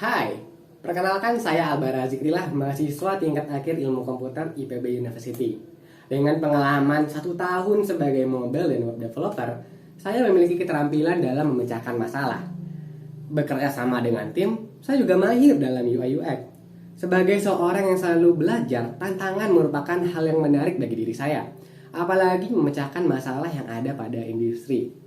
Hai, perkenalkan saya Albara Zikrillah, mahasiswa tingkat akhir Ilmu Komputer IPB University. Dengan pengalaman 1 tahun sebagai mobile dan web developer, saya memiliki keterampilan dalam memecahkan masalah. Bekerja sama dengan tim, saya juga mahir dalam UI UX. Sebagai seorang yang selalu belajar, tantangan merupakan hal yang menarik bagi diri saya. Apalagi memecahkan masalah yang ada pada industri.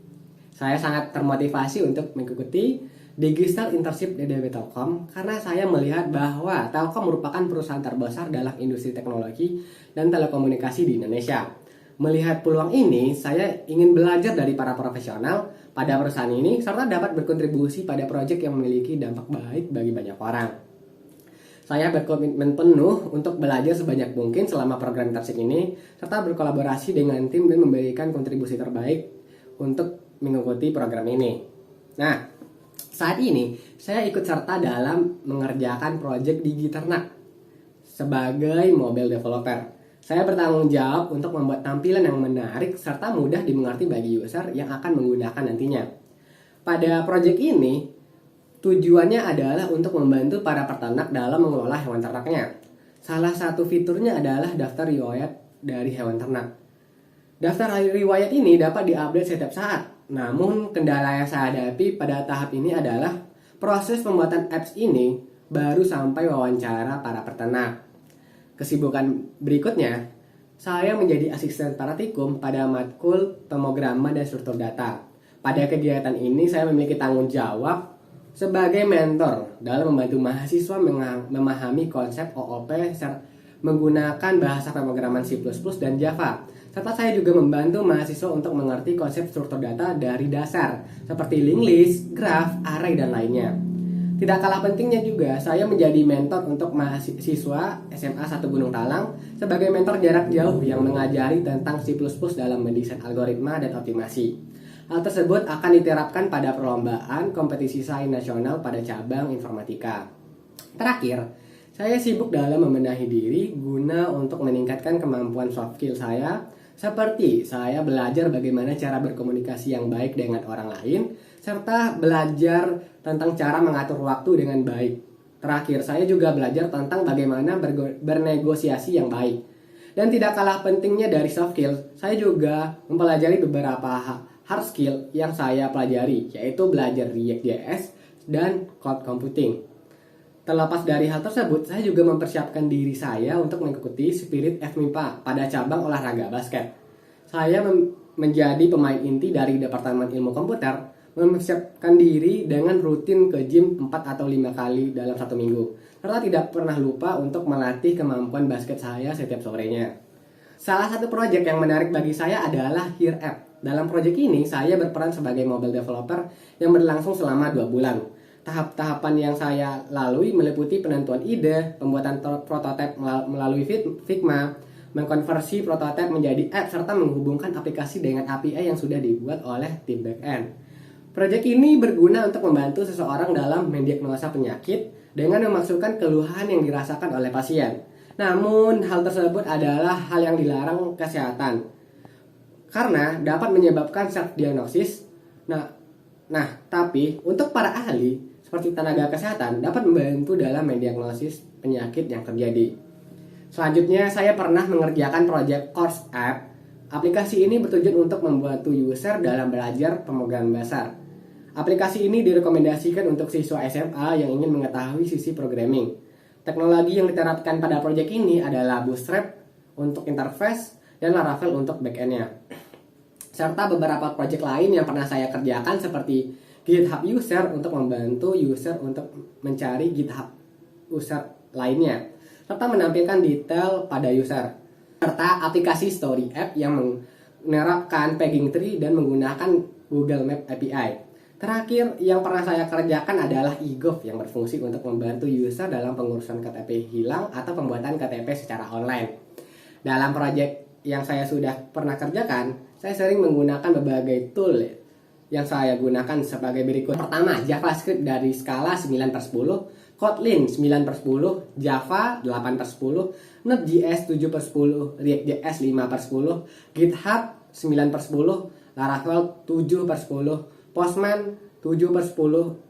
Saya sangat termotivasi untuk mengikuti Digital Internship DDB Telkom karena saya melihat bahwa Telkom merupakan perusahaan terbesar dalam industri teknologi dan telekomunikasi di Indonesia. Melihat peluang ini, saya ingin belajar dari para profesional pada perusahaan ini serta dapat berkontribusi pada proyek yang memiliki dampak baik bagi banyak orang. Saya berkomitmen penuh untuk belajar sebanyak mungkin selama program internship ini serta berkolaborasi dengan tim dan memberikan kontribusi terbaik untuk mengikuti program ini. Nah, saat ini saya ikut serta dalam mengerjakan proyek Digiternak sebagai mobile developer. Saya bertanggung jawab untuk membuat tampilan yang menarik serta mudah dimengerti bagi user yang akan menggunakan nantinya. Pada proyek ini, tujuannya adalah untuk membantu para peternak dalam mengelola hewan ternaknya. Salah satu fiturnya adalah daftar riwayat dari hewan ternak. Daftar riwayat ini dapat diupdate setiap saat. Namun, kendala yang saya hadapi pada tahap ini adalah proses pembuatan apps ini baru sampai wawancara para peternak. Kesibukan berikutnya, saya menjadi asisten praktikum pada matkul pemrograman dan struktur data. Pada kegiatan ini, saya memiliki tanggung jawab sebagai mentor dalam membantu mahasiswa memahami konsep OOP menggunakan bahasa pemrograman C++ dan Java. Serta saya juga membantu mahasiswa untuk mengerti konsep struktur data dari dasar, seperti linked list, graph, array, dan lainnya. Tidak kalah pentingnya juga, saya menjadi mentor untuk mahasiswa SMA 1 Gunung Talang sebagai mentor jarak jauh yang mengajari tentang C++ dalam mendesain algoritma dan optimasi. Hal tersebut akan diterapkan pada perlombaan kompetisi sains nasional pada cabang informatika. Terakhir, saya sibuk dalam membenahi diri guna untuk meningkatkan kemampuan soft skill saya, seperti saya belajar bagaimana cara berkomunikasi yang baik dengan orang lain, serta belajar tentang cara mengatur waktu dengan baik. Terakhir, saya juga belajar tentang bagaimana bernegosiasi yang baik. Dan tidak kalah pentingnya dari soft skill, saya juga mempelajari beberapa hard skill yang saya pelajari, yaitu belajar React.js dan cloud computing. Terlepas dari hal tersebut, saya juga mempersiapkan diri saya untuk mengikuti Spirit FMIPA pada cabang olahraga basket. Saya menjadi pemain inti dari Departemen Ilmu Komputer, mempersiapkan diri dengan rutin ke gym 4 atau 5 kali dalam 1 minggu, serta tidak pernah lupa untuk melatih kemampuan basket saya setiap sorenya. Salah satu proyek yang menarik bagi saya adalah Here App. Dalam proyek ini, saya berperan sebagai mobile developer yang berlangsung selama 2 bulan. Tahap-tahapan yang saya lalui meliputi penentuan ide, pembuatan prototipe melalui Figma, mengkonversi prototipe menjadi app, serta menghubungkan aplikasi dengan API yang sudah dibuat oleh tim backend. Proyek ini berguna untuk membantu seseorang dalam mendiagnosa penyakit dengan memasukkan keluhan yang dirasakan oleh pasien. Namun, hal tersebut adalah hal yang dilarang kesehatan karena dapat menyebabkan self-diagnosis. Nah, tapi untuk para ahli seperti tenaga kesehatan dapat membantu dalam mendiagnosis penyakit yang terjadi. Selanjutnya, saya pernah mengerjakan proyek course app. Aplikasi ini bertujuan untuk membantu user dalam belajar pemrograman dasar. Aplikasi ini direkomendasikan untuk siswa SMA yang ingin mengetahui sisi programming. Teknologi yang diterapkan pada proyek ini adalah Bootstrap untuk interface dan Laravel untuk backend-nya. Serta beberapa proyek lain yang pernah saya kerjakan seperti GitHub User untuk membantu user untuk mencari GitHub user lainnya, serta menampilkan detail pada user. Serta aplikasi Story App yang menerapkan pegging tree dan menggunakan Google Map API. Terakhir yang pernah saya kerjakan adalah eGov yang berfungsi untuk membantu user dalam pengurusan KTP hilang atau pembuatan KTP secara online. Dalam proyek yang saya sudah pernah kerjakan, saya sering menggunakan berbagai tool yang saya gunakan sebagai berikut. Pertama, JavaScript dari skala 9/10, Kotlin 9/10, Java 8/10, Node.js 7/10, React.js 5/10, GitHub 9/10, Laravel 7/10, Postman 7/10,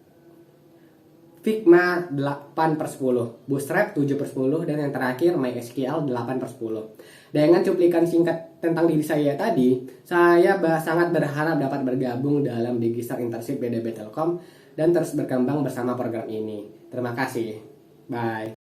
Figma 8/10, Bootstrap 7/10, dan yang terakhir MySQL 8/10. Dengan cuplikan singkat tentang diri saya tadi, saya sangat berharap dapat bergabung dalam Digistar Internship BDB Telkom dan terus berkembang bersama program ini. Terima kasih. Bye.